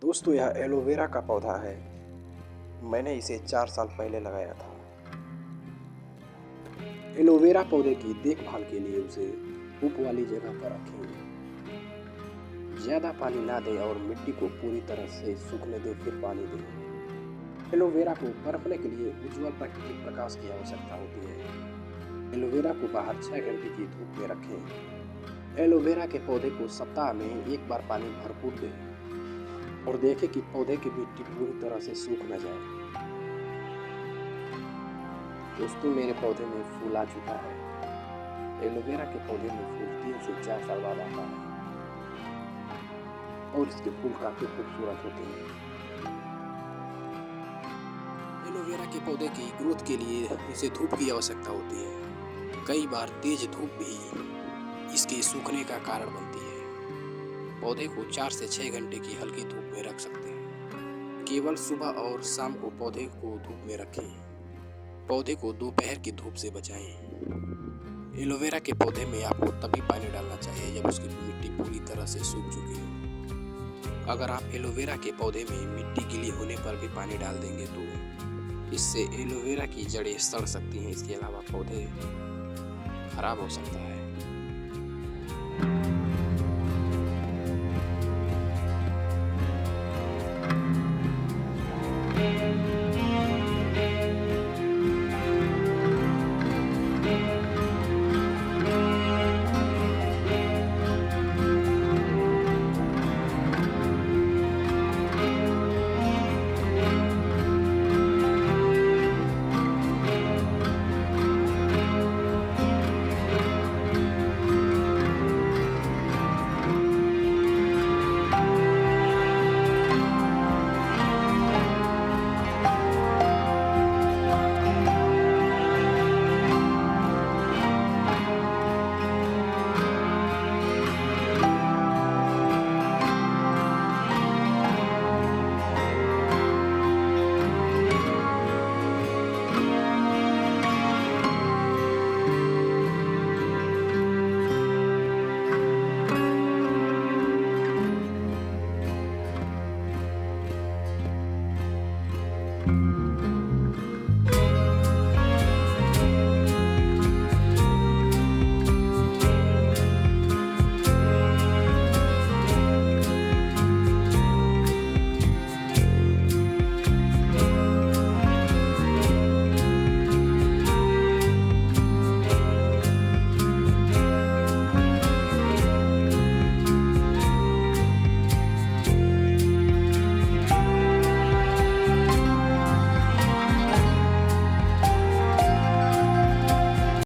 दोस्तों यह एलोवेरा का पौधा है। मैंने इसे 4 साल पहले लगाया था। एलोवेरा पौधे की देखभाल के लिए उसे धूप वाली जगह पर रखें। ज़्यादा पानी ना दें और मिट्टी को पूरी तरह से सूखने दें, फिर पानी दें। एलोवेरा को पनपने के लिए उज्ज्वल प्राकृतिक प्रकाश की आवश्यकता होती है। एलोवेरा को बाहर 6 घंटे की धूप में रखें। एलोवेरा के पौधे को सप्ताह में एक बार पानी भरपूर दें और देखें कि पौधे की मिट्टी पूरी तरह से सूख न जाए। दोस्तों मेरे पौधे में फूल आ चुका है। एलोवेरा के पौधे में फूल 3 से 4 साल बाद आता है और इसके फूल काफी खूबसूरत होते हैं। एलोवेरा के पौधे की ग्रोथ के लिए इसे धूप की आवश्यकता होती है। कई बार तेज धूप भी इसके सूखने का कारण बनती है। पौधे को 4 से 6 घंटे की हल्की धूप में रख सकते हैं। केवल सुबह और शाम को पौधे को धूप में रखें। पौधे को दोपहर की धूप से बचाएं। एलोवेरा के पौधे में आपको तभी पानी डालना चाहिए जब उसकी मिट्टी पूरी तरह से सूख चुकी हो। अगर आप एलोवेरा के पौधे में मिट्टी गीली होने पर भी पानी डाल देंगे तो इससे एलोवेरा की जड़ें सड़ सकती हैं। इसके अलावा पौधे खराब हो सकता है।